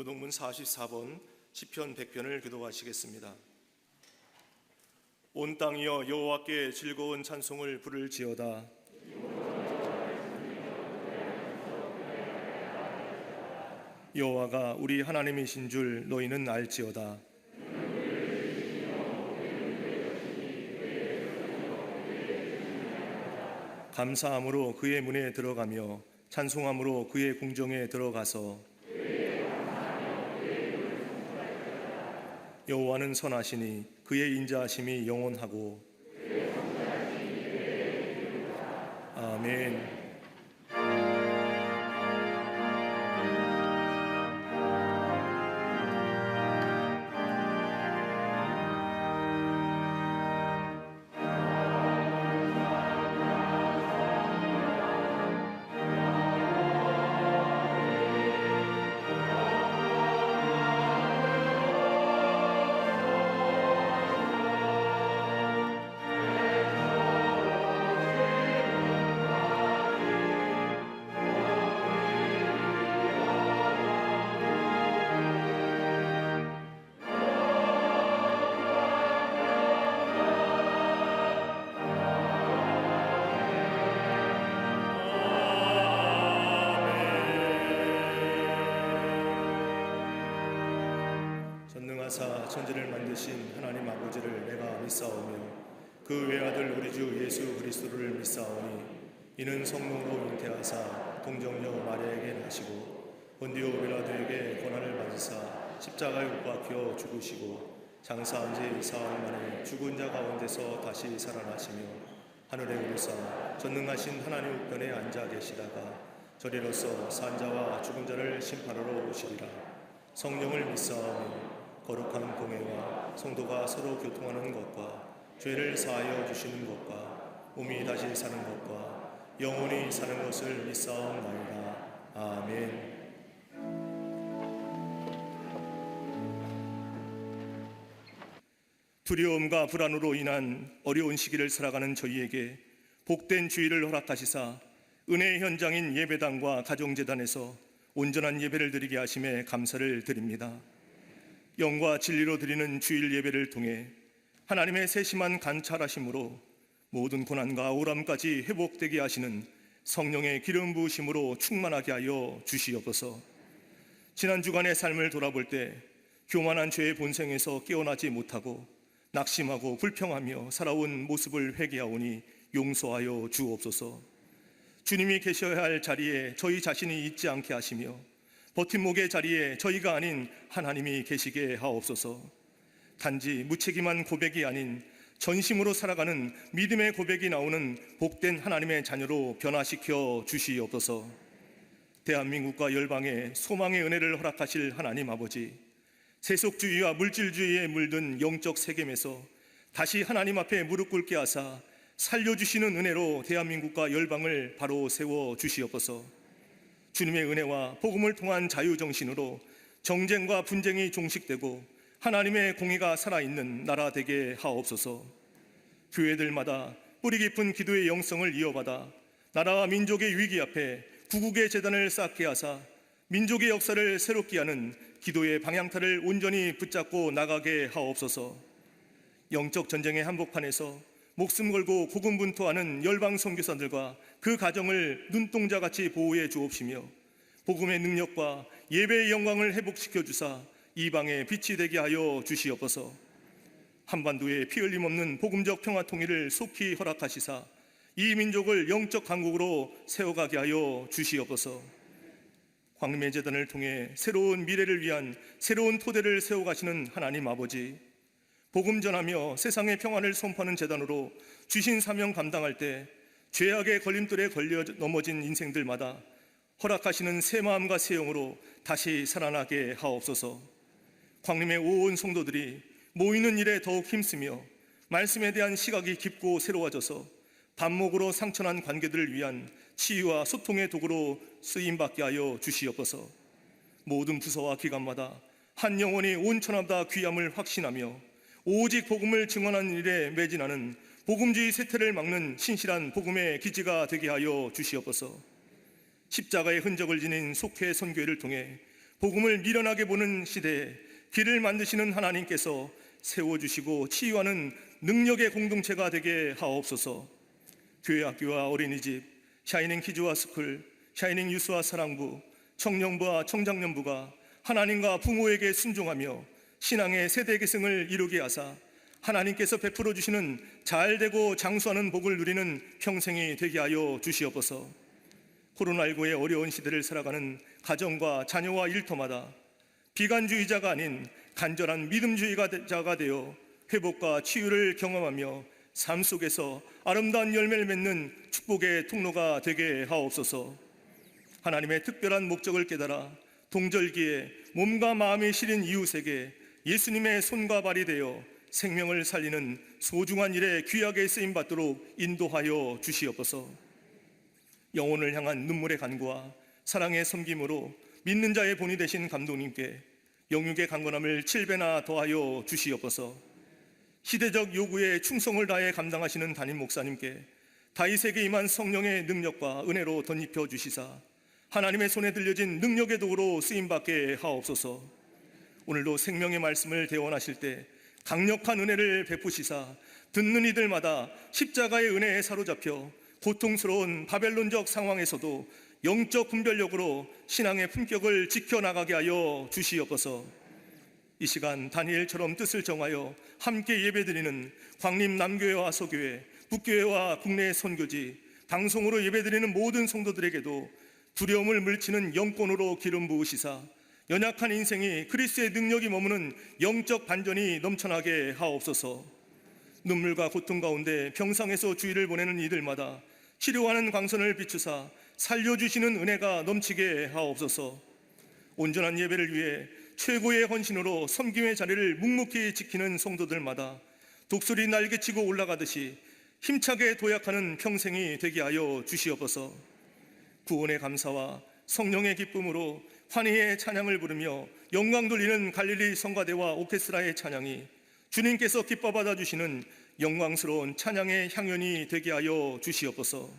교동문 44번 시편 100편을 교독하시겠습니다. 온 땅이여 여호와께 즐거운 찬송을 부를지어다. 여호와가 우리 하나님이신 줄 너희는 알지어다. 감사함으로 그의 문에 들어가며 찬송함으로 그의 궁정에 들어가서 여호와는 선하시니 그의 인자하심이 영원하고. 아멘. 전능하사 천지를 만드신 하나님 아버지를 내가 믿사오며 그 외아들 우리 주 예수 그리스도를 믿사오니 이는 성령으로 잉태하사 동정녀 마리아에게 나시고 본디오 빌라도에게 고난을 받으사 십자가에 못 박혀 죽으시고 장사한 지 사흘 만에 죽은 자 가운데서 다시 살아나시며 하늘에 오르사 전능하신 하나님 우편에 앉아 계시다가 저리로서 산자와 죽은 자를 심판하러 오시리라. 성령을 믿사오며 거룩한 공회와 성도가 서로 교통하는 것과 죄를 사하여 주시는 것과 몸이 다시 사는 것과 영원히 사는 것을 믿사옵나이다. 아멘. 두려움과 불안으로 인한 어려운 시기를 살아가는 저희에게 복된 주일을 허락하시사 은혜의 현장인 예배당과 가정재단에서 온전한 예배를 드리게 하심에 감사를 드립니다. 영과 진리로 드리는 주일 예배를 통해 하나님의 세심한 관찰하심으로 모든 고난과 우람까지 회복되게 하시는 성령의 기름 부으심으로 충만하게 하여 주시옵소서. 지난 주간의 삶을 돌아볼 때 교만한 죄의 본성에서 깨어나지 못하고 낙심하고 불평하며 살아온 모습을 회개하오니 용서하여 주옵소서. 주님이 계셔야 할 자리에 저희 자신이 있지 않게 하시며 버팀목의 자리에 저희가 아닌 하나님이 계시게 하옵소서. 단지 무책임한 고백이 아닌 전심으로 살아가는 믿음의 고백이 나오는 복된 하나님의 자녀로 변화시켜 주시옵소서. 대한민국과 열방에 소망의 은혜를 허락하실 하나님 아버지, 세속주의와 물질주의에 물든 영적 세겜에서 다시 하나님 앞에 무릎 꿇게 하사 살려주시는 은혜로 대한민국과 열방을 바로 세워 주시옵소서. 주님의 은혜와 복음을 통한 자유정신으로 정쟁과 분쟁이 종식되고 하나님의 공의가 살아있는 나라 되게 하옵소서. 교회들마다 뿌리 깊은 기도의 영성을 이어받아 나라와 민족의 위기 앞에 구국의 재단을 쌓게 하사 민족의 역사를 새롭게 하는 기도의 방향타를 온전히 붙잡고 나가게 하옵소서. 영적 전쟁의 한복판에서 목숨 걸고 고군분투하는 열방 선교사들과 그 가정을 눈동자같이 보호해 주옵시며 복음의 능력과 예배의 영광을 회복시켜 주사 이방의 빛이 되게 하여 주시옵소서. 한반도에 피 흘림 없는 복음적 평화 통일을 속히 허락하시사 이 민족을 영적 강국으로 세워가게 하여 주시옵소서. 광림의 재단을 통해 새로운 미래를 위한 새로운 토대를 세워가시는 하나님 아버지, 복음 전하며 세상의 평안을 선포하는 재단으로 주신 사명 감당할 때 죄악의 걸림돌에 걸려 넘어진 인생들마다 허락하시는 새 마음과 새 영으로 다시 살아나게 하옵소서. 광림의 온 성도들이 모이는 일에 더욱 힘쓰며 말씀에 대한 시각이 깊고 새로워져서 반목으로 상처난 관계들을 위한 치유와 소통의 도구로 쓰임받게 하여 주시옵소서. 모든 부서와 기관마다 한 영혼이 온 천하보다 귀함을 확신하며 오직 복음을 증언하는 일에 매진하는 복음주의 쇠퇴를 막는 신실한 복음의 기지가 되게 하여 주시옵소서. 십자가의 흔적을 지닌 속회 선교회를 통해 복음을 미련하게 보는 시대에 길을 만드시는 하나님께서 세워주시고 치유하는 능력의 공동체가 되게 하옵소서. 교회 학교와 어린이집, 샤이닝 키즈와 스쿨, 샤이닝 유스와 사랑부, 청년부와 청장년부가 하나님과 부모에게 순종하며 신앙의 세대 계승을 이루게 하사 하나님께서 베풀어 주시는 잘되고 장수하는 복을 누리는 평생이 되게 하여 주시옵소서. 코로나19의 어려운 시대를 살아가는 가정과 자녀와 일터마다 비관주의자가 아닌 간절한 믿음주의자가 되어 회복과 치유를 경험하며 삶 속에서 아름다운 열매를 맺는 축복의 통로가 되게 하옵소서. 하나님의 특별한 목적을 깨달아 동절기에 몸과 마음이 시린 이웃에게 예수님의 손과 발이 되어 생명을 살리는 소중한 일에 귀하게 쓰임받도록 인도하여 주시옵소서. 영혼을 향한 눈물의 간구와 사랑의 섬김으로 믿는 자의 본이 되신 감독님께 영육의 강건함을 7배나 더하여 주시옵소서. 시대적 요구에 충성을 다해 감당하시는 담임 목사님께 다윗에게 임한 성령의 능력과 은혜로 덧입혀 주시사 하나님의 손에 들려진 능력의 도구로 쓰임받게 하옵소서. 오늘도 생명의 말씀을 대원하실 때 강력한 은혜를 베푸시사 듣는 이들마다 십자가의 은혜에 사로잡혀 고통스러운 바벨론적 상황에서도 영적 분별력으로 신앙의 품격을 지켜나가게 하여 주시옵소서. 이 시간 다니엘처럼 뜻을 정하여 함께 예배드리는 광림 남교회와 서교회, 북교회와 국내 선교지, 방송으로 예배드리는 모든 성도들에게도 두려움을 물리치는 영권으로 기름 부으시사 연약한 인생이 그리스도의 능력이 머무는 영적 반전이 넘쳐나게 하옵소서. 눈물과 고통 가운데 병상에서 주일을 보내는 이들마다 치료하는 광선을 비추사 살려주시는 은혜가 넘치게 하옵소서. 온전한 예배를 위해 최고의 헌신으로 섬김의 자리를 묵묵히 지키는 성도들마다 독수리 날개치고 올라가듯이 힘차게 도약하는 평생이 되게 하여 주시옵소서. 구원의 감사와 성령의 기쁨으로 환희의 찬양을 부르며 영광 돌리는 갈릴리 성가대와 오케스트라의 찬양이 주님께서 기뻐 받아주시는 영광스러운 찬양의 향연이 되게 하여 주시옵소서.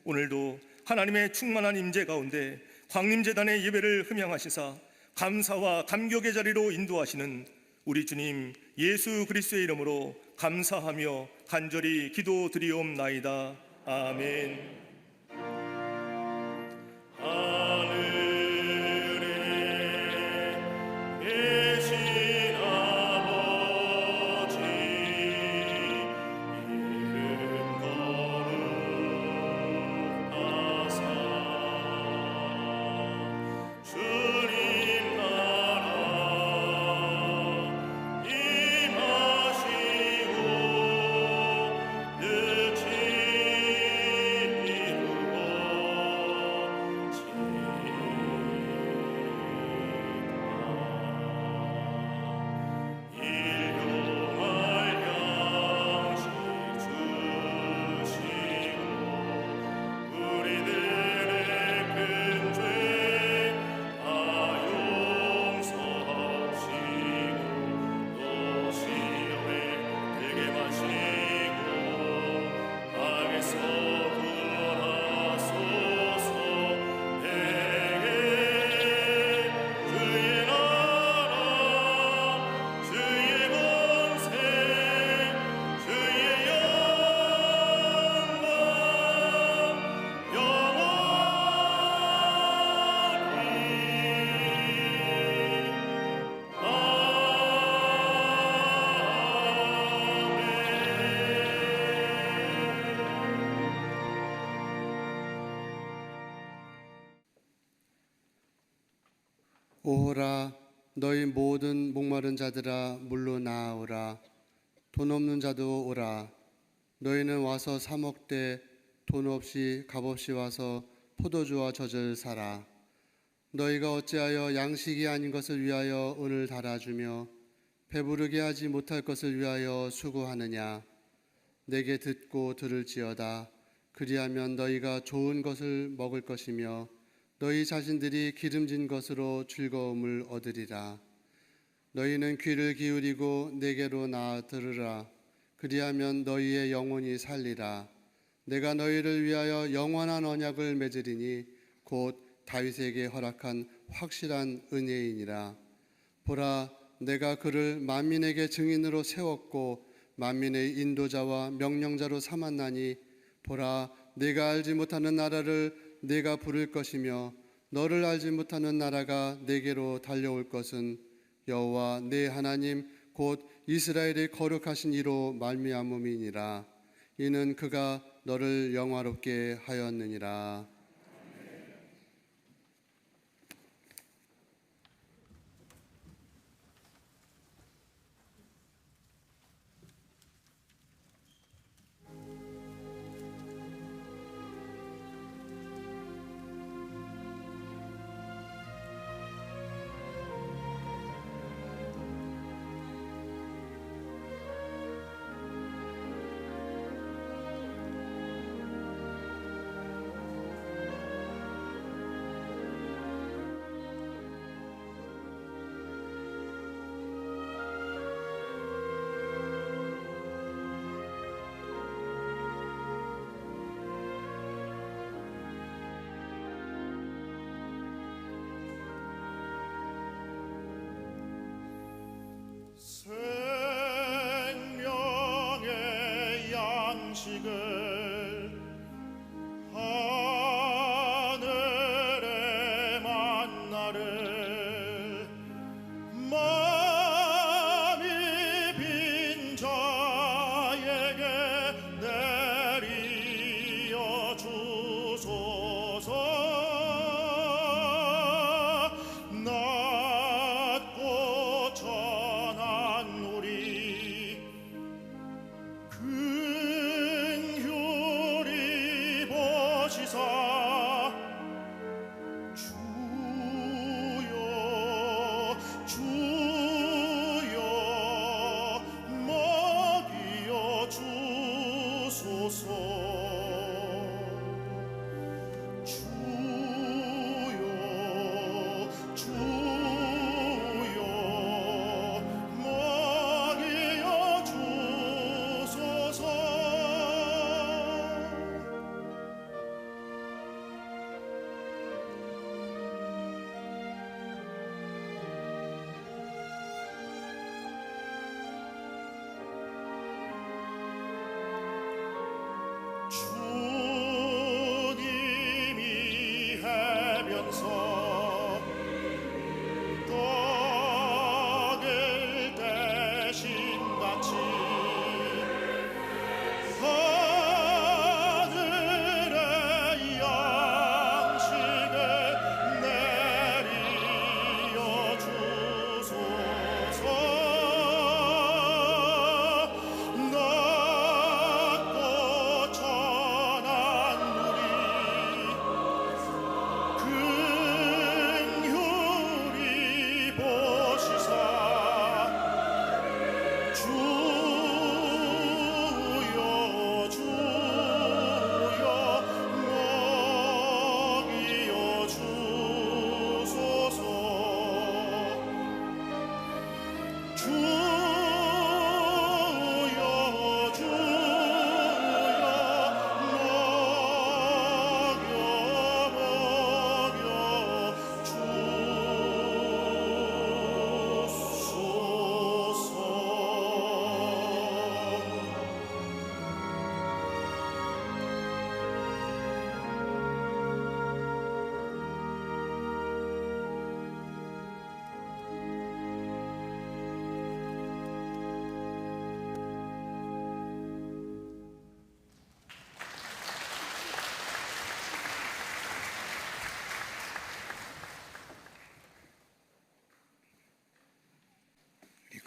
오늘도 하나님의 충만한 임재 가운데 광림재단의 예배를 흠양하시사 감사와 감격의 자리로 인도하시는 우리 주님 예수 그리스도의 이름으로 감사하며 간절히 기도드리옵나이다. 아멘. 오라 너희 모든 목마른 자들아 물로 나아오라. 돈 없는 자도 오라. 너희는 와서 사 먹되 돈 없이 값없이 와서 포도주와 젖을 사라. 너희가 어찌하여 양식이 아닌 것을 위하여 은을 달아주며 배부르게 하지 못할 것을 위하여 수고하느냐. 내게 듣고 들을지어다. 그리하면 너희가 좋은 것을 먹을 것이며 너희 자신들이 기름진 것으로 즐거움을 얻으리라. 너희는 귀를 기울이고 내게로 나아 들으라. 그리하면 너희의 영혼이 살리라. 내가 너희를 위하여 영원한 언약을 맺으리니 곧 다윗에게 허락한 확실한 은혜이니라. 보라, 내가 그를 만민에게 증인으로 세웠고 만민의 인도자와 명령자로 삼았나니 보라, 내가 알지 못하는 나라를 내가 부를 것이며 너를 알지 못하는 나라가 내게로 달려올 것은 여호와 내 하나님 곧 이스라엘의 거룩하신 이로 말미암음이니라. 이는 그가 너를 영화롭게 하였느니라.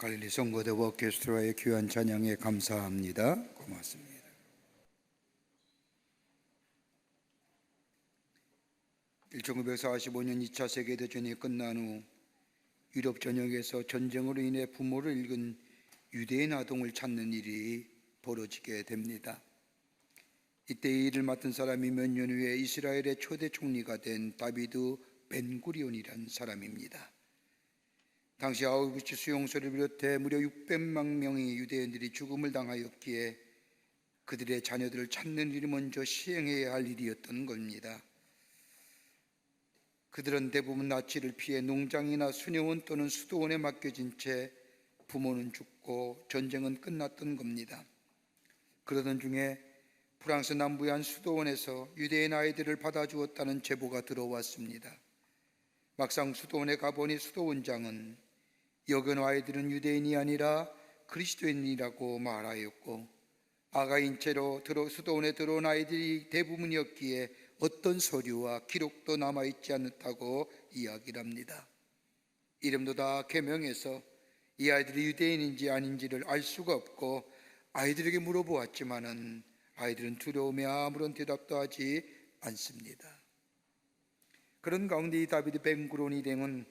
갈릴리 성거대 오케스트라의 귀한 찬양에 감사합니다. 고맙습니다. (1945년) 2차 세계대전이 끝난 후 유럽 전역에서 전쟁으로 인해 부모를 잃은 유대인 아동을 찾는 일이 벌어지게 됩니다. 이때 이 일을 맡은 사람이 몇 년 후에 이스라엘의 초대 총리가 된 다비드 벤구리온이라는 사람입니다. 당시 아우슈비츠 수용소를 비롯해 무려 600만 명의 유대인들이 죽음을 당하였기에 그들의 자녀들을 찾는 일이 먼저 시행해야 할 일이었던 겁니다. 그들은 대부분 나치를 피해 농장이나 수녀원 또는 수도원에 맡겨진 채 부모는 죽고 전쟁은 끝났던 겁니다. 그러던 중에 프랑스 남부의 한 수도원에서 유대인 아이들을 받아주었다는 제보가 들어왔습니다. 막상 수도원에 가보니 수도원장은 여건 아이들은 유대인이 아니라 그리스도인이라고 말하였고, 아가인 채로 수도원에 들어온 아이들이 대부분이었기에 어떤 서류와 기록도 남아있지 않다고 이야기를 합니다. 이름도 다 개명해서 이 아이들이 유대인인지 아닌지를 알 수가 없고, 아이들에게 물어보았지만은 아이들은 두려움에 아무런 대답도 하지 않습니다. 그런 가운데 이 다비드 벤구리온 일행은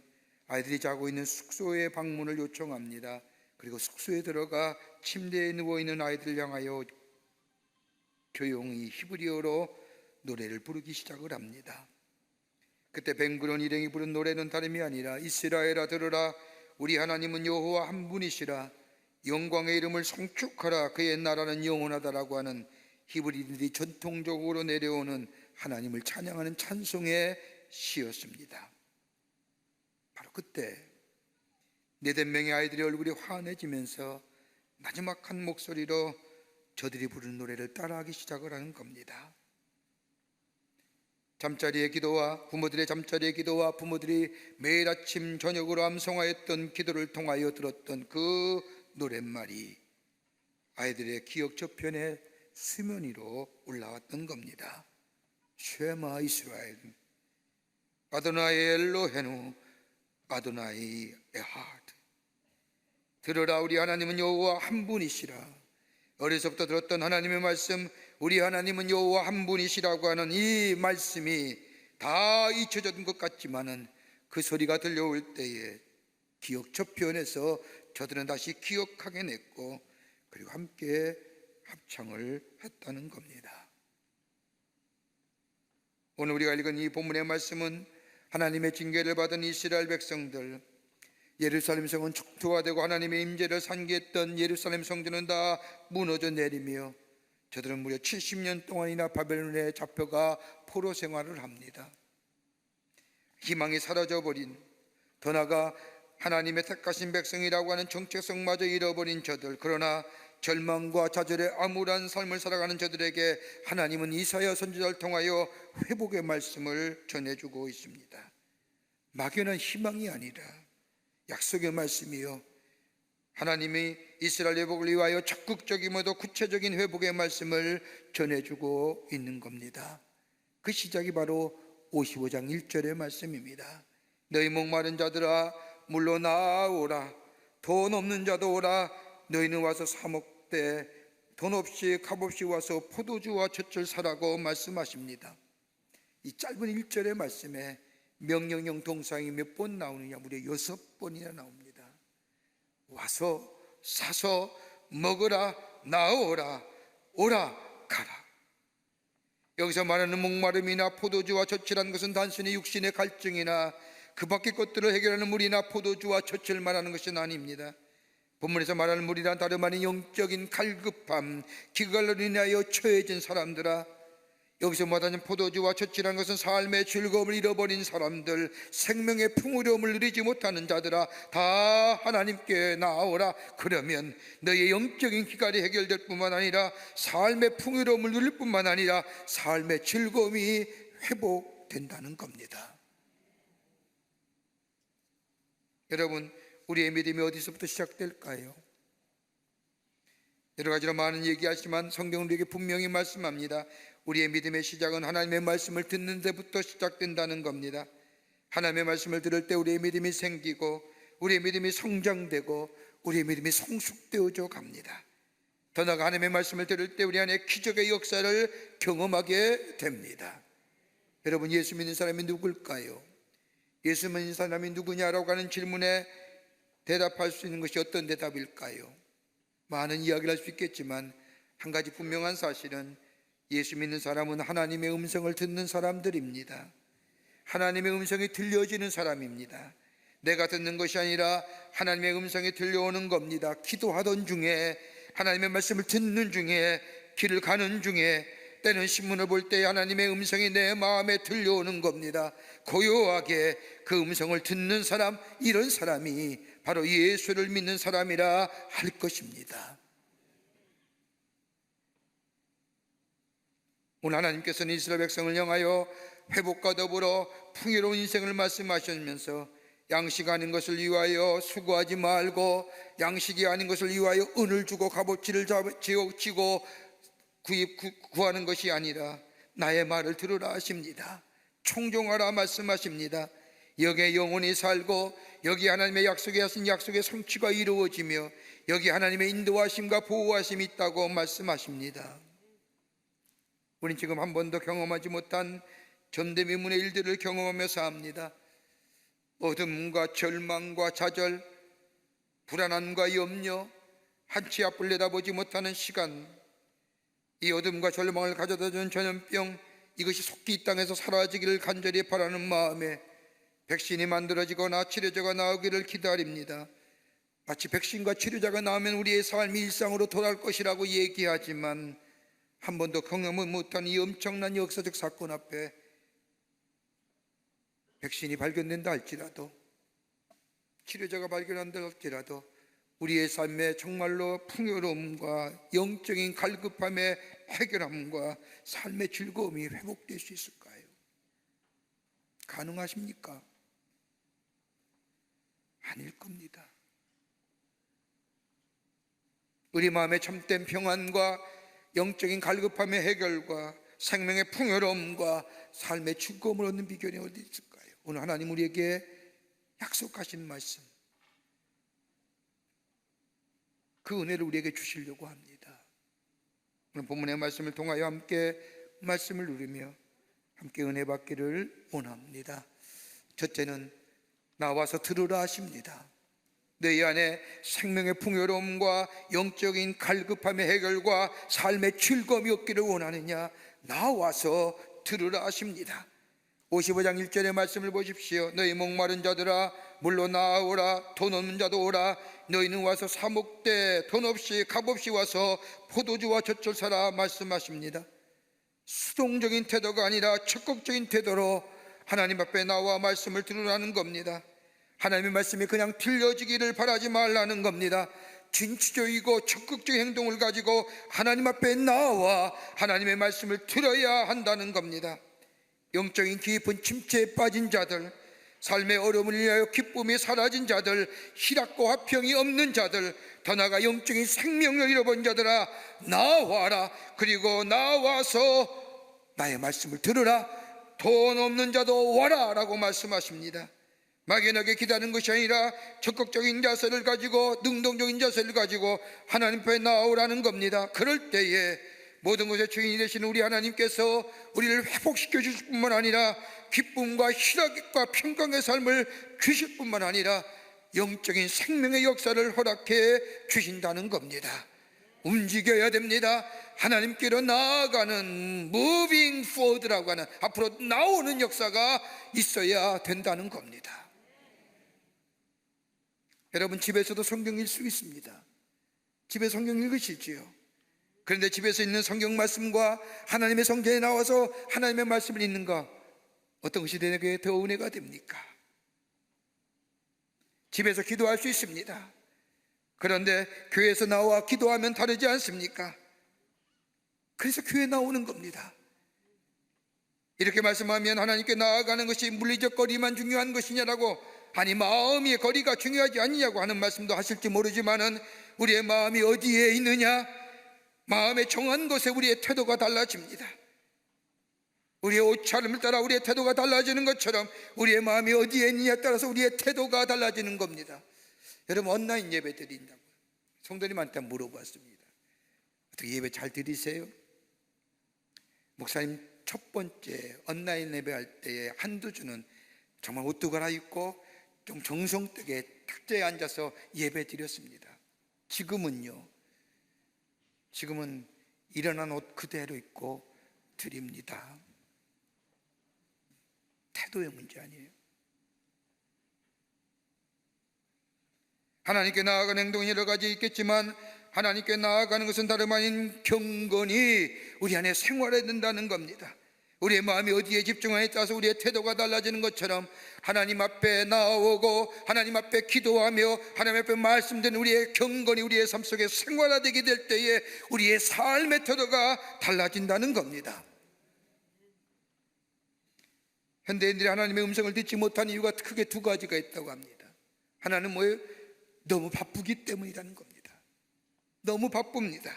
아이들이 자고 있는 숙소에 방문을 요청합니다. 그리고 숙소에 들어가 침대에 누워있는 아이들을 향하여 조용히 히브리어로 노래를 부르기 시작을 합니다. 그때 벤구리온 일행이 부른 노래는 다름이 아니라 이스라엘아 들으라, 우리 하나님은 여호와 한 분이시라, 영광의 이름을 송축하라, 그의 나라는 영원하다라고 하는 히브리인들이 전통적으로 내려오는 하나님을 찬양하는 찬송의 시였습니다. 바로 그때 4-5명의 아이들의 얼굴이 환해지면서 나지막한 목소리로 저들이 부르는 노래를 따라하기 시작을 하는 겁니다. 잠자리의 기도와 부모들의 잠자리의 기도와 부모들이 매일 아침 저녁으로 암송하였던 기도를 통하여 들었던 그 노랫말이 아이들의 기억 저편에 수면 위로 올라왔던 겁니다. 쉐마 이스라엘 아도나이 엘로헤누 아도나이 에하드, 들으라, 우리 하나님은 여호와 한 분이시라. 어려서부터 들었던 하나님의 말씀, 우리 하나님은 여호와 한 분이시라고 하는 이 말씀이 다 잊혀졌던 것 같지만은 그 소리가 들려올 때에 기억 저편에서 저들은 다시 기억하게 냈고, 그리고 함께 합창을 했다는 겁니다. 오늘 우리가 읽은 이 본문의 말씀은 하나님의 징계를 받은 이스라엘 백성들, 예루살렘 성은 척투화되고 하나님의 임재를 상기했던 예루살렘 성전은 다 무너져 내리며 저들은 무려 70년 동안이나 바벨론에 잡혀가 포로 생활을 합니다. 희망이 사라져버린, 더 나아가 하나님의 택하신 백성이라고 하는 정체성마저 잃어버린 저들, 그러나 절망과 좌절의 암울한 삶을 살아가는 저들에게 하나님은 이사야 선지자를 통하여 회복의 말씀을 전해주고 있습니다. 막연한 희망이 아니라 약속의 말씀이요, 하나님이 이스라엘 회복을 위하여 적극적이면도 구체적인 회복의 말씀을 전해주고 있는 겁니다. 그 시작이 바로 55장 1절의 말씀입니다. 너희 목마른 자들아 물러 나오라, 돈 없는 자도 오라, 너희는 와서 사 먹되 돈 없이 값없이 와서 포도주와 젖을 사라고 말씀하십니다. 이 짧은 1절의 말씀에 명령형 동사이 몇 번 나오느냐? 무려 6번이나 나옵니다. 와서 사서 먹으라, 나오라, 오라, 가라. 여기서 말하는 목마름이나 포도주와 젖이라는 것은 단순히 육신의 갈증이나 그 밖의 것들을 해결하는 물이나 포도주와 젖을 말하는 것은 아닙니다. 본문에서 말하는 물이란 다름 아닌 영적인 갈급함, 기갈로 인하여 처해진 사람들아, 여기서 말하는 포도주와 젖이라는 것은 삶의 즐거움을 잃어버린 사람들, 생명의 풍요로움을 누리지 못하는 자들아, 다 하나님께 나오라. 그러면 너의 영적인 기갈이 해결될 뿐만 아니라 삶의 풍요로움을 누릴 뿐만 아니라 삶의 즐거움이 회복된다는 겁니다. 여러분, 우리의 믿음이 어디서부터 시작될까요? 여러 가지로 많은 얘기하지만 성경은 우리에게 분명히 말씀합니다. 우리의 믿음의 시작은 하나님의 말씀을 듣는 데부터 시작된다는 겁니다. 하나님의 말씀을 들을 때 우리의 믿음이 생기고 우리의 믿음이 성장되고 우리의 믿음이 성숙되어져 갑니다. 더 나아가 하나님의 말씀을 들을 때 우리 안에 기적의 역사를 경험하게 됩니다. 여러분, 예수 믿는 사람이 누굴까요? 예수 믿는 사람이 누구냐라고 하는 질문에 대답할 수 있는 것이 어떤 대답일까요? 많은 이야기를 할 수 있겠지만 한 가지 분명한 사실은 예수 믿는 사람은 하나님의 음성을 듣는 사람들입니다. 하나님의 음성이 들려지는 사람입니다. 내가 듣는 것이 아니라 하나님의 음성이 들려오는 겁니다. 기도하던 중에, 하나님의 말씀을 듣는 중에, 길을 가는 중에, 때는 신문을 볼 때 하나님의 음성이 내 마음에 들려오는 겁니다. 고요하게 그 음성을 듣는 사람, 이런 사람이 바로 예수를 믿는 사람이라 할 것입니다. 오늘 하나님께서는 이스라엘 백성을 향하여 회복과 더불어 풍요로운 인생을 말씀하시면서 양식 아닌 것을 위하여 수고하지 말고, 양식이 아닌 것을 위하여 은을 주고 값어치를 지고 구하는 것이 아니라 나의 말을 들으라 하십니다. 청종하라 말씀하십니다. 여기에 영혼이 살고, 여기 하나님의 약속에 하신 약속의 성취가 이루어지며, 여기 하나님의 인도하심과 보호하심이 있다고 말씀하십니다. 우린 지금 한 번도 경험하지 못한 전대미문의 일들을 경험하며 삽니다. 어둠과 절망과 좌절, 불안함과 염려, 한치 앞을 내다보지 못하는 시간, 이 어둠과 절망을 가져다주는 전염병, 이것이 속히 이 땅에서 사라지기를 간절히 바라는 마음에 백신이 만들어지거나 치료제가 나오기를 기다립니다. 마치 백신과 치료제가 나오면 우리의 삶이 일상으로 돌아올 것이라고 얘기하지만 한 번도 경험을 못한 이 엄청난 역사적 사건 앞에 백신이 발견된다 할지라도, 치료제가 발견한다 할지라도 우리의 삶에 정말로 풍요로움과 영적인 갈급함의 해결함과 삶의 즐거움이 회복될 수 있을까요? 가능하십니까? 아닐 겁니다. 우리 마음의 참된 평안과 영적인 갈급함의 해결과 생명의 풍요로움과 삶의 즐거움을 얻는 비결이 어디 있을까요? 오늘 하나님 우리에게 약속하신 말씀, 그 은혜를 우리에게 주시려고 합니다. 오늘 본문의 말씀을 통하여 함께 말씀을 누리며 함께 은혜 받기를 원합니다. 첫째는 나와서 들으라 하십니다. 너희 안에 생명의 풍요로움과 영적인 갈급함의 해결과 삶의 즐거움이 없기를 원하느냐? 나와서 들으라 하십니다. 55장 1절의 말씀을 보십시오. 너희 목마른 자들아 물로 나오라. 돈 없는 자도 오라. 너희는 와서 사 먹되 돈 없이 값없이 와서 포도주와 젖을 사라 말씀하십니다. 수동적인 태도가 아니라 적극적인 태도로 하나님 앞에 나와 말씀을 들으라는 겁니다. 하나님의 말씀이 그냥 들려지기를 바라지 말라는 겁니다. 진취적이고 적극적인 행동을 가지고 하나님 앞에 나와 하나님의 말씀을 들어야 한다는 겁니다. 영적인 깊은 침체에 빠진 자들, 삶의 어려움을 위하여 기쁨이 사라진 자들, 희락과 화평이 없는 자들, 더 나아가 영적인 생명을 잃어버린 자들아 나와라. 그리고 나와서 나의 말씀을 들으라. 돈 없는 자도 와라 라고 말씀하십니다. 막연하게 기다리는 것이 아니라 적극적인 자세를 가지고, 능동적인 자세를 가지고 하나님 앞에 나오라는 겁니다. 그럴 때에 모든 것의 주인이 되시는 우리 하나님께서 우리를 회복시켜 주실 뿐만 아니라 기쁨과 희락과 평강의 삶을 주실 뿐만 아니라 영적인 생명의 역사를 허락해 주신다는 겁니다. 움직여야 됩니다. 하나님께로 나아가는 moving forward라고 하는, 앞으로 나오는 역사가 있어야 된다는 겁니다. 여러분, 집에서도 성경 읽을 수 있습니다. 집에 성경 읽으시지요. 그런데 집에서 읽는 성경 말씀과 하나님의 성전에 나와서 하나님의 말씀을 읽는가, 어떤 것이 내게 더 은혜가 됩니까? 집에서 기도할 수 있습니다. 그런데 교회에서 나와 기도하면 다르지 않습니까? 그래서 교회에 나오는 겁니다. 이렇게 말씀하면 하나님께 나아가는 것이 물리적 거리만 중요한 것이냐라고, 아니 마음의 거리가 중요하지 않냐고 하는 말씀도 하실지 모르지만은 우리의 마음이 어디에 있느냐, 마음의 정한 곳에 우리의 태도가 달라집니다. 우리의 옷차림을 따라 우리의 태도가 달라지는 것처럼 우리의 마음이 어디에 있느냐에 따라서 우리의 태도가 달라지는 겁니다. 여러분 온라인 예배 드린다고 성도님한테 물어봤습니다. 어떻게 예배 잘 드리세요? 목사님 첫 번째 온라인 예배할 때에 한두 주는 정말 옷도 갈아입고 좀 정성되게 탁자에 앉아서 예배 드렸습니다. 지금은요, 지금은 일어난 옷 그대로 입고 드립니다. 태도의 문제 아니에요. 하나님께 나아가는 행동이 여러 가지 있겠지만 하나님께 나아가는 것은 다름 아닌 경건이 우리 안에 생활해야 된다는 겁니다. 우리의 마음이 어디에 집중하에 따라서 우리의 태도가 달라지는 것처럼 하나님 앞에 나오고 하나님 앞에 기도하며 하나님 앞에 말씀드리는 우리의 경건이 우리의 삶 속에 생활화되게 될 때에 우리의 삶의 태도가 달라진다는 겁니다. 현대인들이 하나님의 음성을 듣지 못한 이유가 크게 두 가지가 있다고 합니다. 하나는 뭐예요? 너무 바쁘기 때문이라는 겁니다. 너무 바쁩니다.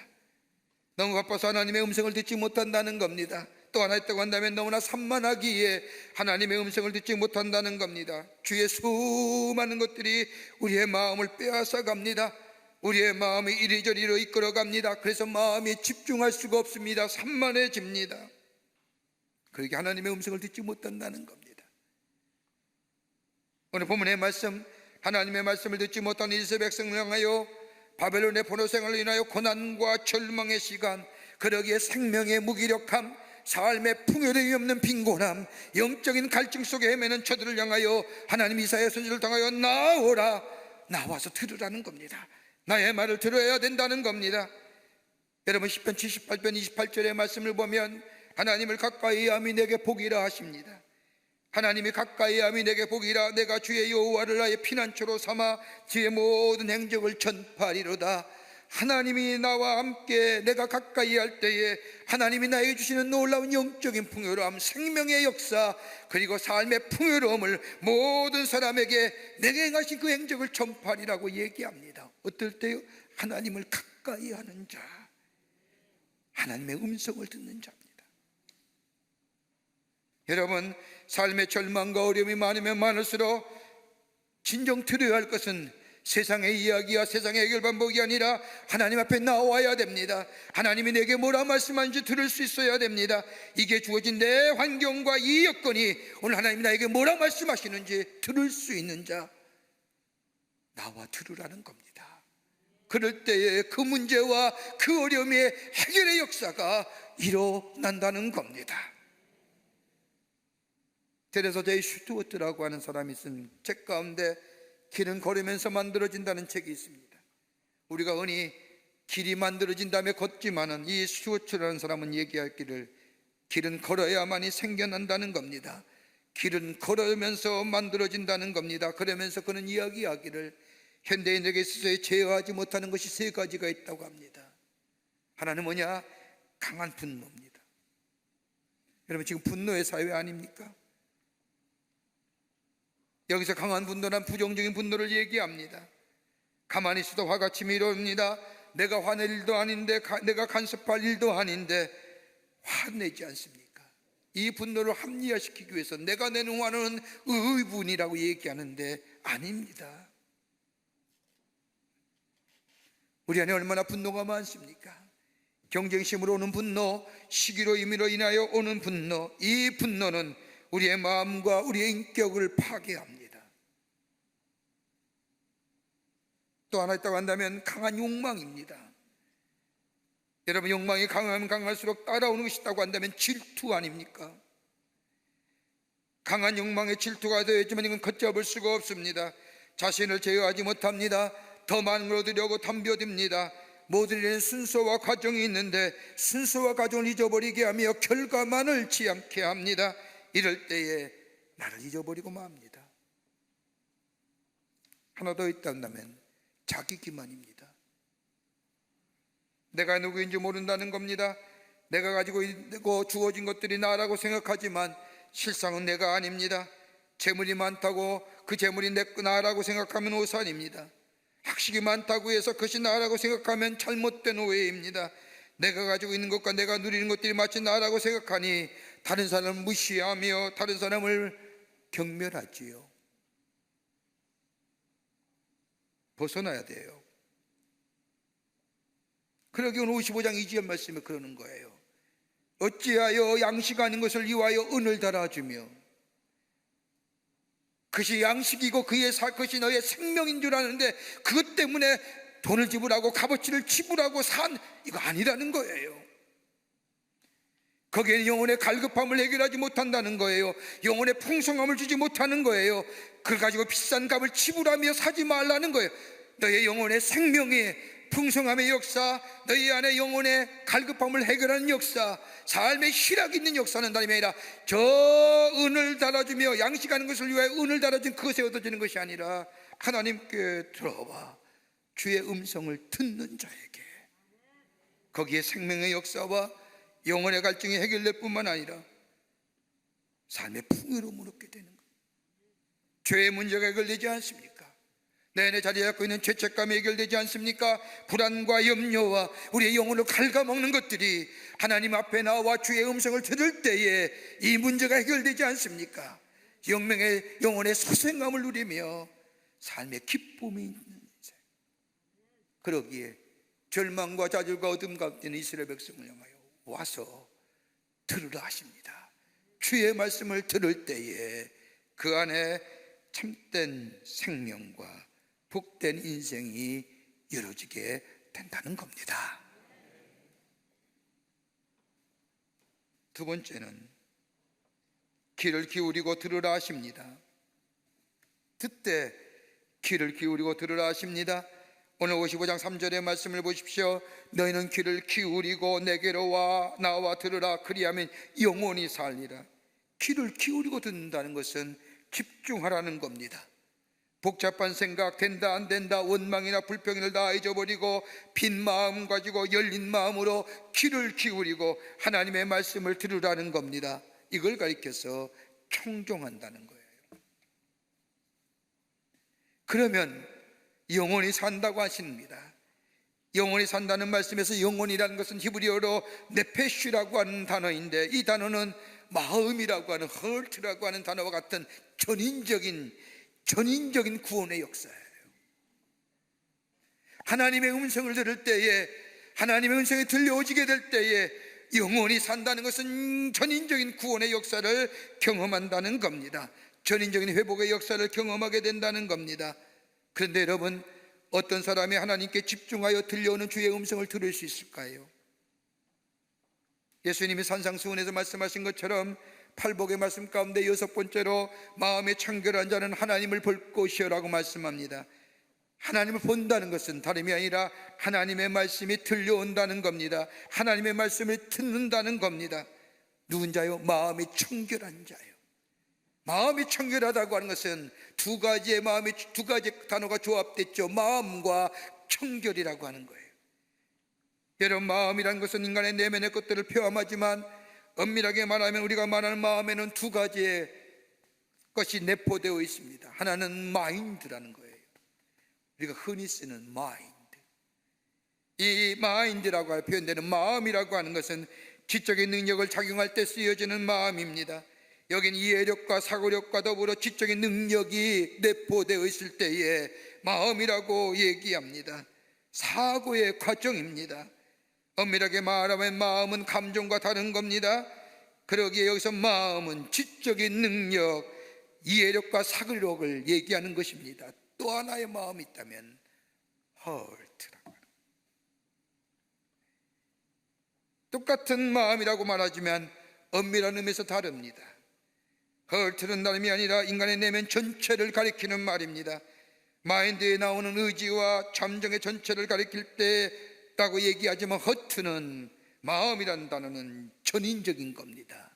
너무 바빠서 하나님의 음성을 듣지 못한다는 겁니다. 또 하나 있다고 한다면 너무나 산만하기에 하나님의 음성을 듣지 못한다는 겁니다. 주의 수많은 것들이 우리의 마음을 빼앗아 갑니다. 우리의 마음이 이리저리로 이끌어 갑니다. 그래서 마음이 집중할 수가 없습니다. 산만해집니다. 그러게 하나님의 음성을 듣지 못한다는 겁니다. 오늘 본문의 말씀, 하나님의 말씀을 듣지 못한 이스라엘 백성을 향하여 바벨론의 포로 생활로 인하여 고난과 절망의 시간, 그러기에 생명의 무기력함, 삶의 풍요로움이 없는 빈곤함, 영적인 갈증 속에 헤매는 저들을 향하여 하나님 이사야 선지를 통하여 나오라, 나와서 들으라는 겁니다. 나의 말을 들어야 된다는 겁니다. 여러분 시편 78편 28절의 말씀을 보면 하나님을 가까이 함이 내게 복이라 하십니다. 하나님이 가까이 함이 내게 복이라. 내가 주의 여호와를 나의 피난처로 삼아 주의 모든 행적을 전파하리로다. 하나님이 나와 함께 내가 가까이 할 때에 하나님이 나에게 주시는 놀라운 영적인 풍요로움, 생명의 역사, 그리고 삶의 풍요로움을 모든 사람에게 내게 행하신 그 행적을 전파하리라고 얘기합니다. 어떨 때요? 하나님을 가까이 하는 자, 하나님의 음성을 듣는 자입니다. 여러분, 삶의 절망과 어려움이 많으면 많을수록 진정 들어야 할 것은 세상의 이야기와 세상의 해결 반복이 아니라 하나님 앞에 나와야 됩니다. 하나님이 내게 뭐라 말씀하는지 들을 수 있어야 됩니다. 이게 주어진 내 환경과 이 여건이 오늘 하나님이 나에게 뭐라 말씀하시는지 들을 수 있는 자, 나와 들으라는 겁니다. 그럴 때에 그 문제와 그 어려움의 해결의 역사가 일어난다는 겁니다. 테레사 제이 슈트워트라고 하는 사람이 쓴 책 가운데 길은 걸으면서 만들어진다는 책이 있습니다. 우리가 흔히 길이 만들어진 다음에 걷지만은 이 슈트워트라는 사람은 얘기하기를 길은 걸어야만이 생겨난다는 겁니다. 길은 걸으면서 만들어진다는 겁니다. 그러면서 그는 이야기하기를 현대인에게 있어서 제어하지 못하는 것이 세 가지가 있다고 합니다. 하나는 뭐냐? 강한 분노입니다. 여러분 지금 분노의 사회 아닙니까? 여기서 강한 분노란 부정적인 분노를 얘기합니다. 가만히 있어도 화가 치밀어 옵니다. 내가 화낼 일도 아닌데, 내가 간섭할 일도 아닌데 화내지 않습니까? 이 분노를 합리화시키기 위해서 내가 내는 화는 의분이라고 얘기하는데 아닙니다. 우리 안에 얼마나 분노가 많습니까? 경쟁심으로 오는 분노, 시기로 임의로 인하여 오는 분노, 이 분노는 우리의 마음과 우리의 인격을 파괴합니다. 또 하나 있다고 한다면 강한 욕망입니다. 여러분 욕망이 강하면 강할수록 따라오는 것이 있다고 한다면 질투 아닙니까? 강한 욕망에 질투가 되어있지만 이건 걷잡을 수가 없습니다. 자신을 제어하지 못합니다. 더 많은 걸 얻으려고 덤벼듭니다. 모든 일에는 순서와 과정이 있는데 순서와 과정을 잊어버리게 하며 결과만을 지향케 합니다. 이럴 때에 나를 잊어버리고 맙니다. 하나 더 있다면 자기 기만입니다. 내가 누구인지 모른다는 겁니다. 내가 가지고 있고 주어진 것들이 나라고 생각하지만 실상은 내가 아닙니다. 재물이 많다고 그 재물이 나라고 생각하면 오산입니다. 학식이 많다고 해서 그것이 나라고 생각하면 잘못된 오해입니다. 내가 가지고 있는 것과 내가 누리는 것들이 마치 나라고 생각하니 다른 사람을 무시하며 다른 사람을 경멸하지요. 벗어나야 돼요. 그러기 오늘 55장 2절 말씀에 그러는 거예요. 어찌하여 양식 아닌 것을 위하여 은을 달아주며, 그것이 양식이고 그것이 너의 생명인 줄 아는데 그것 때문에 돈을 지불하고 값어치를 지불하고 산, 이거 아니라는 거예요. 거기에는 영혼의 갈급함을 해결하지 못한다는 거예요. 영혼의 풍성함을 주지 못하는 거예요. 그걸 가지고 비싼 값을 지불하며 사지 말라는 거예요. 너의 영혼의 생명의 풍성함의 역사, 너희 안에 영혼의 갈급함을 해결하는 역사, 삶의 희락이 있는 역사는 다름이 아니라 저 은을 달아주며, 양식하는 것을 위하여 은을 달아준 그것에 얻어지는 것이 아니라 하나님께 들어와 주의 음성을 듣는 자에게, 거기에 생명의 역사와 영혼의 갈증이 해결될 뿐만 아니라 삶의 풍요로움을 얻게 되는 거예요. 죄의 문제가 해결되지 않습니까? 내 안에 자리 잡고 있는 죄책감이 해결되지 않습니까? 불안과 염려와 우리의 영혼을 갉아먹는 것들이 하나님 앞에 나와 주의 음성을 들을 때에 이 문제가 해결되지 않습니까? 영혼의 소생감을 누리며 삶의 기쁨이 있는 인생. 그러기에 절망과 좌절과 어둠 가운데 있는 이스라엘 백성을 향하여 와서 들으라 하십니다. 주의 말씀을 들을 때에 그 안에 참된 생명과 복된 인생이 이루어지게 된다는 겁니다. 두 번째는 귀를 기울이고 들으라 하십니다. 듣되 귀를 기울이고 들으라 하십니다. 오늘 55장 3절의 말씀을 보십시오. 너희는 귀를 기울이고 내게로 나와 들으라. 그리하면 영원히 살리라. 귀를 기울이고 듣는다는 것은 집중하라는 겁니다. 복잡한 생각, 된다 안 된다, 원망이나 불평을 다 잊어버리고 빈 마음 가지고 열린 마음으로 귀를 기울이고 하나님의 말씀을 들으라는 겁니다. 이걸 가리켜서 청종한다는 거예요. 그러면 영원히 산다고 하십니다. 영원히 산다는 말씀에서 영원이라는 것은 히브리어로 네페슈라고 하는 단어인데, 이 단어는 마음이라고 하는 헐트라고 하는 단어와 같은 전인적인 구원의 역사예요. 하나님의 음성을 들을 때에, 하나님의 음성이 들려오지게 될 때에 영원히 산다는 것은 전인적인 구원의 역사를 경험한다는 겁니다. 전인적인 회복의 역사를 경험하게 된다는 겁니다. 그런데 여러분, 어떤 사람이 하나님께 집중하여 들려오는 주의 음성을 들을 수 있을까요? 예수님이 산상수훈에서 말씀하신 것처럼 팔복의 말씀 가운데 6번째로 마음에 청결한 자는 하나님을 볼 것이요라고 말씀합니다. 하나님을 본다는 것은 다름이 아니라 하나님의 말씀이 들려온다는 겁니다. 하나님의 말씀을 듣는다는 겁니다. 누군 자요? 마음이 청결한 자요. 마음이 청결하다고 하는 것은 두 가지 단어가 조합됐죠. 마음과 청결이라고 하는 거예요. 여러분, 마음이라는 것은 인간의 내면의 것들을 표함하지만 엄밀하게 말하면 우리가 말하는 마음에는 두 가지의 것이 내포되어 있습니다. 하나는 마인드라는 거예요. 우리가 흔히 쓰는 마인드. 이 마인드라고 표현되는 마음이라고 하는 것은 지적인 능력을 작용할 때 쓰여지는 마음입니다. 여긴 이해력과 사고력과 더불어 지적인 능력이 내포되어 있을 때에 마음이라고 얘기합니다. 사고의 과정입니다. 엄밀하게 말하면 마음은 감정과 다른 겁니다. 그러기에 여기서 마음은 지적인 능력, 이해력과 사고력을 얘기하는 것입니다. 또 하나의 마음이 있다면 헐트라고 합니다. 똑같은 마음이라고 말하지만 엄밀한 의미에서 다릅니다. 헐트는 다름이 아니라 인간의 내면 전체를 가리키는 말입니다. 마인드에 나오는 의지와 감정의 전체를 가리킬 때라고 얘기하지만 허트는, 마음이라는 단어는 전인적인 겁니다.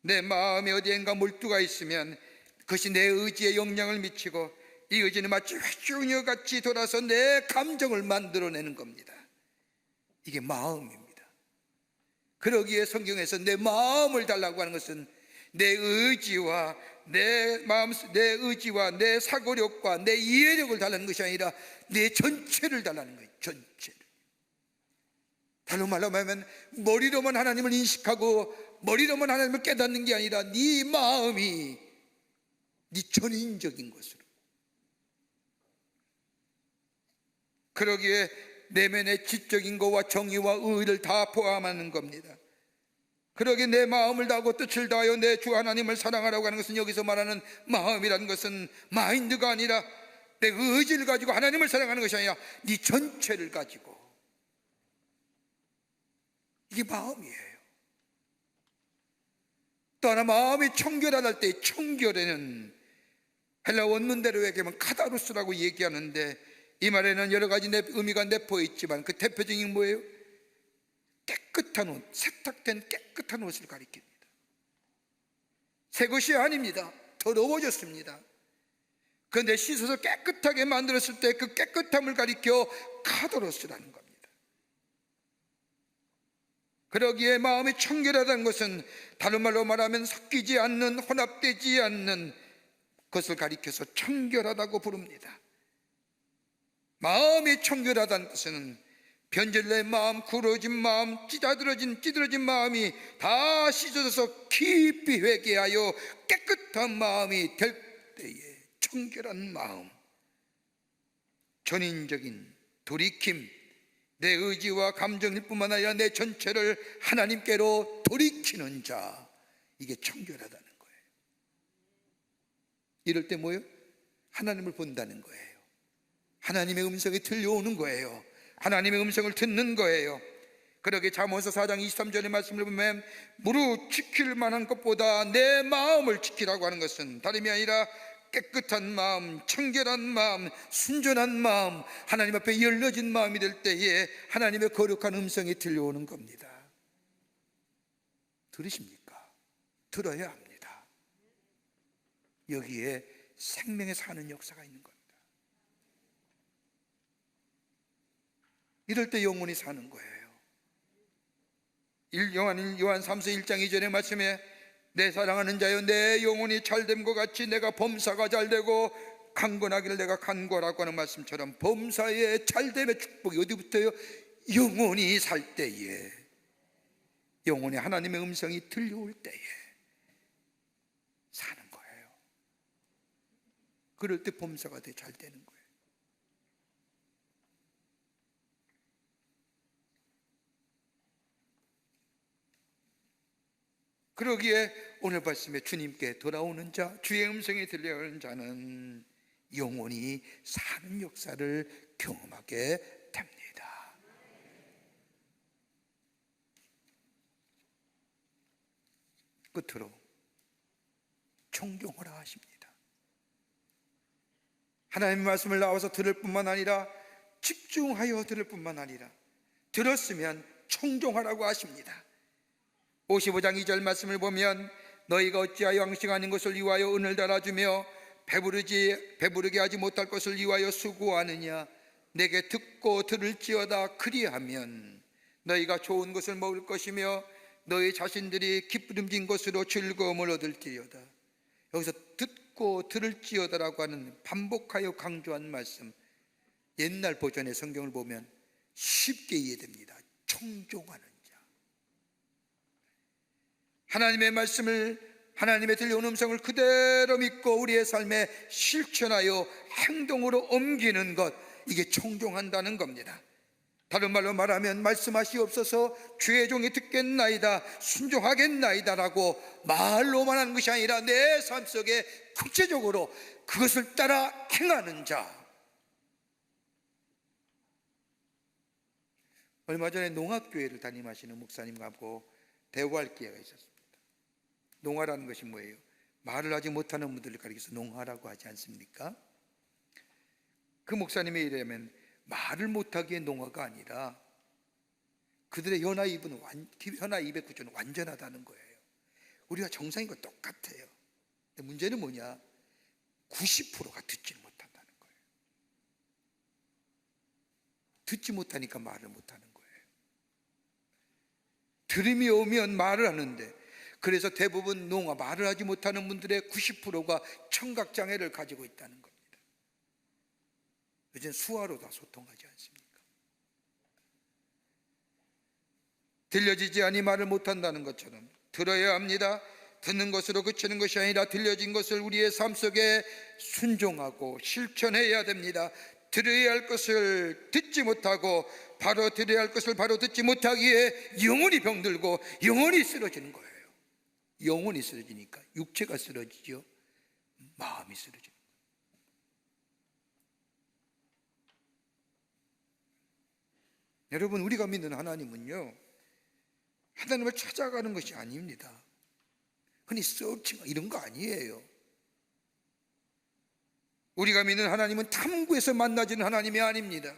내 마음에 어디엔가 몰두가 있으면 그것이 내 의지에 영향을 미치고 이 의지는 마치 회중녀같이 돌아서 내 감정을 만들어내는 겁니다. 이게 마음입니다. 그러기에 성경에서 내 마음을 달라고 하는 것은 내 의지와 내 사고력과 내 이해력을 달라는 것이 아니라 내 전체를 달라는 거예요. 전체를. 다른 말로 말하면 머리로만 하나님을 인식하고 머리로만 하나님을 깨닫는 게 아니라 네 마음이 네 전인적인 것으로, 그러기에 내면의 지적인 것과 정의와 의를 다 포함하는 겁니다. 그러기에 내 마음을 다하고 뜻을 다하여 내 주 하나님을 사랑하라고 하는 것은, 여기서 말하는 마음이라는 것은 마인드가 아니라 내 의지를 가지고 하나님을 사랑하는 것이 아니라 네 전체를 가지고, 이게 마음이에요. 또 하나, 마음이 청결하다 할 때, 청결에는 헬라 원문대로 얘기하면 카다루스라고 얘기하는데, 이 말에는 여러 가지 의미가 내포 있지만 그 대표적인 뭐예요? 깨끗한 옷, 세탁된 깨끗한 옷을 가리킵니다. 새 것이 아닙니다. 더러워졌습니다. 그런데 씻어서 깨끗하게 만들었을 때 그 깨끗함을 가리켜 카도로스라는 겁니다. 그러기에 마음이 청결하다는 것은 다른 말로 말하면 섞이지 않는, 혼합되지 않는 것을 가리켜서 청결하다고 부릅니다. 마음이 청결하다는 것은 변질된 마음, 구러진 마음, 찌들어진 마음이 다 씻어져서 깊이 회개하여 깨끗한 마음이 될 때에 청결한 마음, 전인적인 돌이킴, 내 의지와 감정일 뿐만 아니라 내 전체를 하나님께로 돌이키는 자, 이게 청결하다는 거예요. 이럴 때 뭐예요? 하나님을 본다는 거예요. 하나님의 음성이 들려오는 거예요. 하나님의 음성을 듣는 거예요. 그러게 잠언서 4장 23절의 말씀을 보면 무릇 지킬 만한 것보다 내 마음을 지키라고 하는 것은 다름이 아니라 깨끗한 마음, 청결한 마음, 순전한 마음, 하나님 앞에 열려진 마음이 될 때에 하나님의 거룩한 음성이 들려오는 겁니다. 들으십니까? 들어야 합니다. 여기에 생명에 사는 역사가 있는 겁니다. 이럴 때 영혼이 사는 거예요. 요한 3서 1장 2절의 말씀에 내 사랑하는 자여 내 영혼이 잘됨과 같이 내가 범사가 잘되고 강건하기를 내가 간구하라고 하는 말씀처럼 범사의 잘됨의 축복이 어디부터요? 영혼이 살 때에, 영혼에 하나님의 음성이 들려올 때에 사는 거예요. 그럴 때 범사가 더 잘 되는 거예요. 그러기에 오늘 말씀에 주님께 돌아오는 자, 주의 음성이 들려오는 자는 영혼이 사는 역사를 경험하게 됩니다. 끝으로 청종하라 하십니다. 하나님의 말씀을 나와서 들을 뿐만 아니라 집중하여 들을 뿐만 아니라 들었으면 청종하라고 하십니다. 55장 2절 말씀을 보면 너희가 어찌하여 양식 아닌 것을 위하여 은을 달아주며 배부르게 하지 못할 것을 위하여 수고하느냐. 내게 듣고 들을지어다. 그리하면 너희가 좋은 것을 먹을 것이며 너희 자신들이 기쁘름진 것으로 즐거움을 얻을지어다. 여기서 듣고 들을지어다라고 하는 반복하여 강조한 말씀, 옛날 버전의 성경을 보면 쉽게 이해됩니다. 청종하는 하나님의 말씀을, 하나님의 들려온 음성을 그대로 믿고 우리의 삶에 실천하여 행동으로 옮기는 것, 이게 청종한다는 겁니다. 다른 말로 말하면 말씀하시옵소서 주의 종이 듣겠나이다, 순종하겠나이다 라고 말로만 하는 것이 아니라 내 삶 속에 구체적으로 그것을 따라 행하는 자. 얼마 전에 농악교회를 담임하시는 목사님하고 대화할 기회가 있었습니다. 농화라는 것이 뭐예요? 말을 하지 못하는 분들을 가리켜서 농화라고 하지 않습니까? 그 목사님의 이르면 말을 못하기에 농화가 아니라 그들의 혀나 입의 구조는 완전하다는 거예요. 우리가 정상인과 똑같아요. 근데 문제는 뭐냐? 90%가 듣지를 못한다는 거예요. 듣지 못하니까 말을 못하는 거예요. 들음이 오면 말을 하는데, 그래서 대부분 농화, 말을 하지 못하는 분들의 90%가 청각장애를 가지고 있다는 겁니다. 요즘 수화로 다 소통하지 않습니까? 들려지지 아니 말을 못한다는 것처럼 들어야 합니다. 듣는 것으로 그치는 것이 아니라 들려진 것을 우리의 삶 속에 순종하고 실천해야 됩니다. 들어야 할 것을 듣지 못하고 바로 들어야 할 것을 바로 듣지 못하기에 영혼이 병들고 영혼이 쓰러지는 거예요. 영혼이 쓰러지니까 육체가 쓰러지죠. 마음이 쓰러지는 거예요. 여러분, 우리가 믿는 하나님은요, 하나님을 찾아가는 것이 아닙니다. 흔히 서칭 이런 거 아니에요. 우리가 믿는 하나님은 탐구해서 만나지는 하나님이 아닙니다.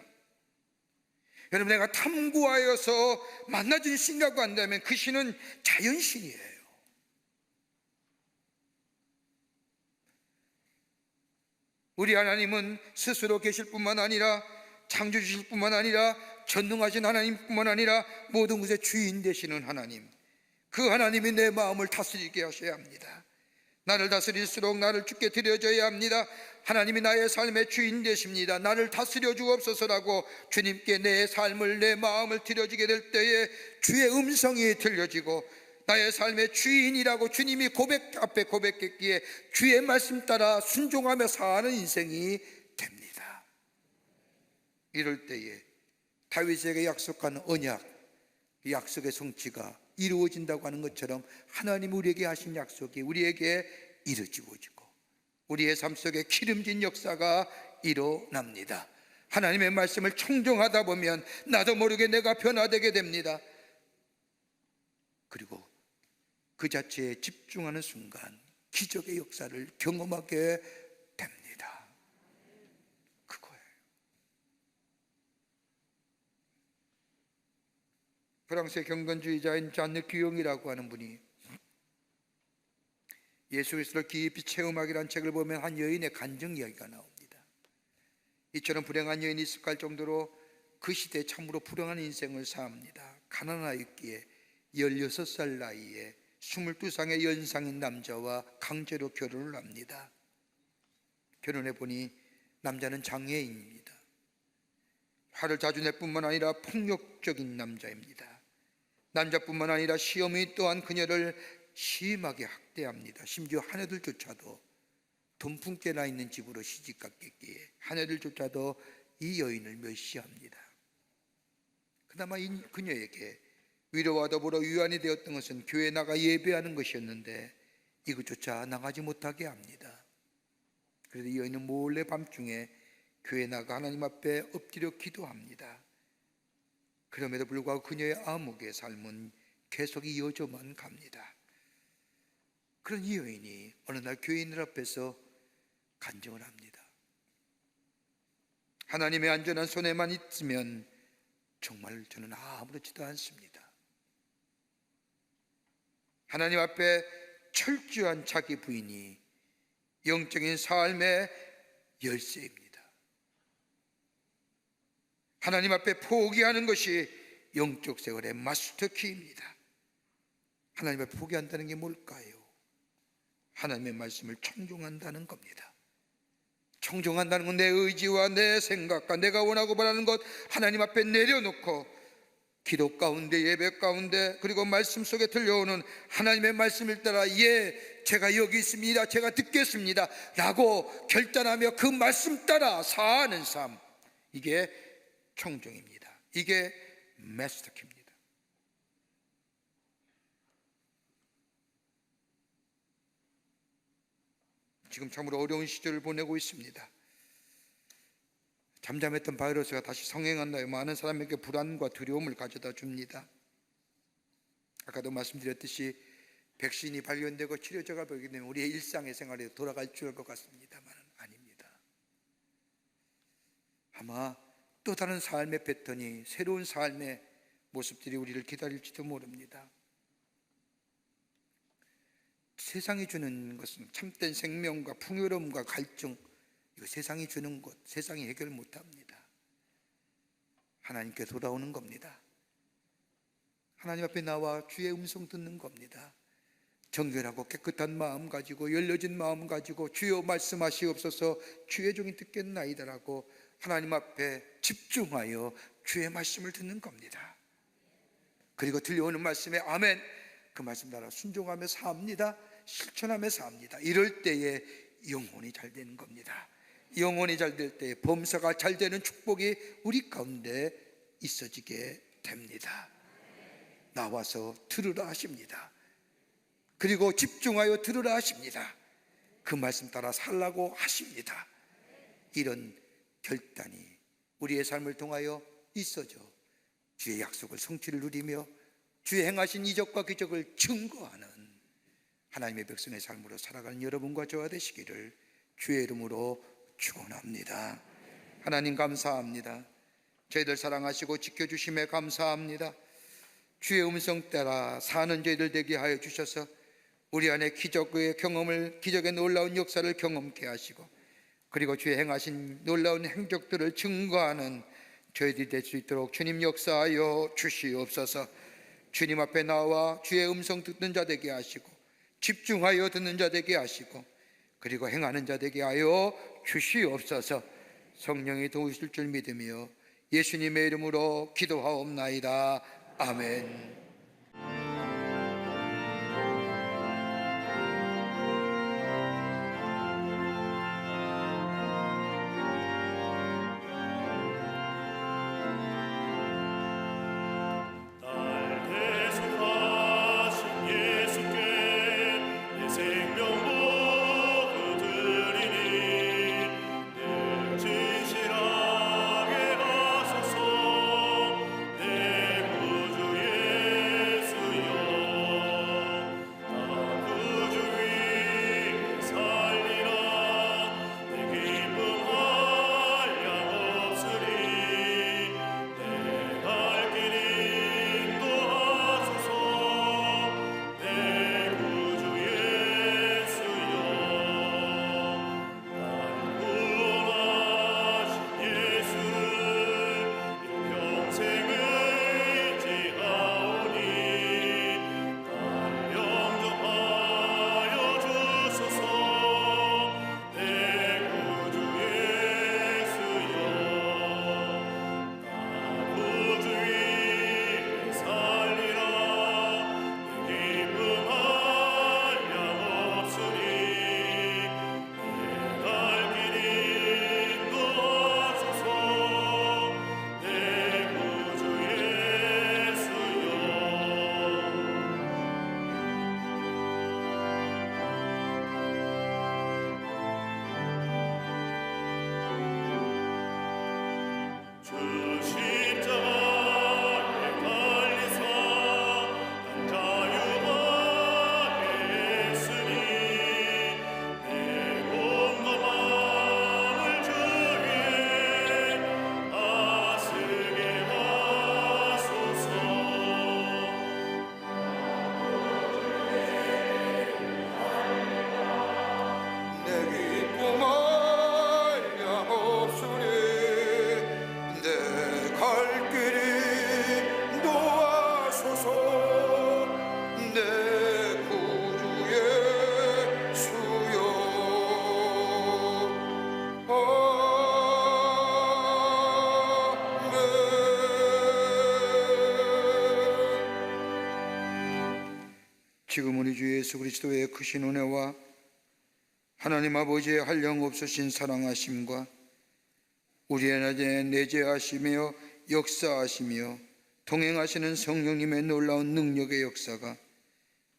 여러분, 내가 탐구하여서 만나준 신이라고 한다면 그 신은 자연신이에요. 우리 하나님은 스스로 계실 뿐만 아니라 창조주실 뿐만 아니라 전능하신 하나님뿐만 아니라 모든 것의 주인 되시는 하나님, 그 하나님이 내 마음을 다스리게 하셔야 합니다. 나를 다스릴수록 나를 주께 드려져야 합니다. 하나님이 나의 삶의 주인 되십니다. 나를 다스려 주옵소서라고 주님께 내 삶을, 내 마음을 드려지게 될 때에 주의 음성이 들려지고 나의 삶의 주인이라고 주님이 앞에 고백했기에 주의 말씀 따라 순종하며 사는 인생이 됩니다. 이럴 때에 다윗에게 약속한 언약, 약속의 성취가 이루어진다고 하는 것처럼 하나님 우리에게 하신 약속이 우리에게 이루어지고 우리의 삶 속에 기름진 역사가 일어납니다. 하나님의 말씀을 청종하다 보면 나도 모르게 내가 변화되게 됩니다. 그리고 그 자체에 집중하는 순간 기적의 역사를 경험하게 됩니다. 그거예요. 프랑스의 경건주의자인 잔느 규용이라고 하는 분이 예수 그리스도를 깊이 체험하기라는 책을 보면 한 여인의 간증 이야기가 나옵니다. 이처럼 불행한 여인이 있을까 할 정도로 그 시대에 참으로 불행한 인생을 삽니다. 가난하였기에 16살 나이에 22상의 연상인 남자와 강제로 결혼을 합니다. 결혼해보니 남자는 장애인입니다. 화를 자주 낼 뿐만 아니라 폭력적인 남자입니다. 남자뿐만 아니라 시어머니 또한 그녀를 심하게 학대합니다. 심지어 하녀들조차도 돈풍께 나 있는 집으로 시집 갔겠기에 하녀들조차도 이 여인을 멸시합니다. 그나마 그녀에게 위로와 더불어 위안이 되었던 것은 교회에 나가 예배하는 것이었는데 이것조차 나가지 못하게 합니다. 그래서 이 여인은 몰래 밤중에 교회에 나가 하나님 앞에 엎드려 기도합니다. 그럼에도 불구하고 그녀의 암흑의 삶은 계속 이어져만 갑니다. 그런 이 여인이 어느 날 교인들 앞에서 간증을 합니다. 하나님의 안전한 손에만 있으면 정말 저는 아무렇지도 않습니다. 하나님 앞에 철저한 자기 부인이 영적인 삶의 열쇠입니다. 하나님 앞에 포기하는 것이 영적 생활의 마스터키입니다. 하나님 앞에 포기한다는 게 뭘까요? 하나님의 말씀을 청종한다는 겁니다. 청종한다는 건 내 의지와 내 생각과 내가 원하고 바라는 것 하나님 앞에 내려놓고 기도 가운데, 예배 가운데, 그리고 말씀 속에 들려오는 하나님의 말씀을 따라 제가 여기 있습니다, 제가 듣겠습니다 라고 결단하며 그 말씀 따라 사는 삶, 이게 청종입니다. 이게 마스터키입니다. 지금 참으로 어려운 시절을 보내고 있습니다. 잠잠했던 바이러스가 다시 성행한다며 많은 사람에게 불안과 두려움을 가져다 줍니다. 아까도 말씀드렸듯이 백신이 발견되고 치료제가 발견되면 우리의 일상의 생활에 돌아갈 줄 것 같습니다만 아닙니다. 아마 또 다른 삶의 패턴이, 새로운 삶의 모습들이 우리를 기다릴지도 모릅니다. 세상이 주는 것은 참된 생명과 풍요로움과 갈증, 이거 세상이 주는 것, 세상이 해결 못합니다. 하나님께 돌아오는 겁니다. 하나님 앞에 나와 주의 음성 듣는 겁니다. 정결하고 깨끗한 마음 가지고, 열려진 마음 가지고 주여 말씀하시옵소서, 주의 종이 듣겠나이다라고 하나님 앞에 집중하여 주의 말씀을 듣는 겁니다. 그리고 들려오는 말씀에 아멘, 그 말씀 따라 순종하며 삽니다. 실천하며 삽니다. 이럴 때에 영혼이 잘 되는 겁니다. 영혼이 잘 될 때 범사가 잘 되는 축복이 우리 가운데 있어지게 됩니다. 나와서 들으라 하십니다. 그리고 집중하여 들으라 하십니다. 그 말씀 따라 살라고 하십니다. 이런 결단이 우리의 삶을 통하여 있어져 주의 약속을 성취를 누리며 주의 행하신 이적과 기적을 증거하는 하나님의 백성의 삶으로 살아가는 여러분과 저와 되시기를 주의 이름으로 축원합니다. 하나님 감사합니다. 저희들 사랑하시고 지켜주심에 감사합니다. 주의 음성 따라 사는 저희들 되게 하여 주셔서 우리 안에 기적의 경험을, 기적의 놀라운 역사를 경험케 하시고, 그리고 주의 행하신 놀라운 행적들을 증거하는 저희들이 될 수 있도록 주님 역사하여 주시옵소서. 주님 앞에 나와 주의 음성 듣는 자 되게 하시고, 집중하여 듣는 자 되게 하시고, 그리고 행하는 자 되게 하여 주시옵소서. 성령이 도우실 줄 믿으며 예수님의 이름으로 기도하옵나이다. 아멘. 지금 우리 주 예수 그리스도의 크신 은혜와 하나님 아버지의 한량없으신 사랑하심과 우리의 낮에 내재하시며 역사하시며 동행하시는 성령님의 놀라운 능력의 역사가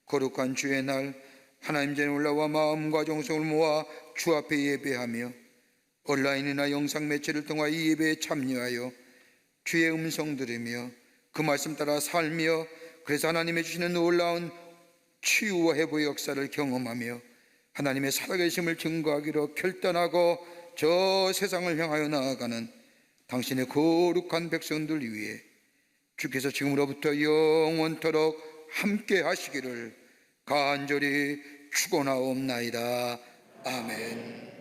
거룩한 주의 날 하나님 전에 올라와 마음과 정성을 모아 주 앞에 예배하며 온라인이나 영상 매체를 통하여 이 예배에 참여하여 주의 음성 들으며 그 말씀 따라 살며, 그래서 하나님의 주시는 놀라운 치유와 회복의 역사를 경험하며 하나님의 살아계심을 증거하기로 결단하고 저 세상을 향하여 나아가는 당신의 거룩한 백성들 위해 주께서 지금으로부터 영원토록 함께 하시기를 간절히 축원하옵나이다. 아멘.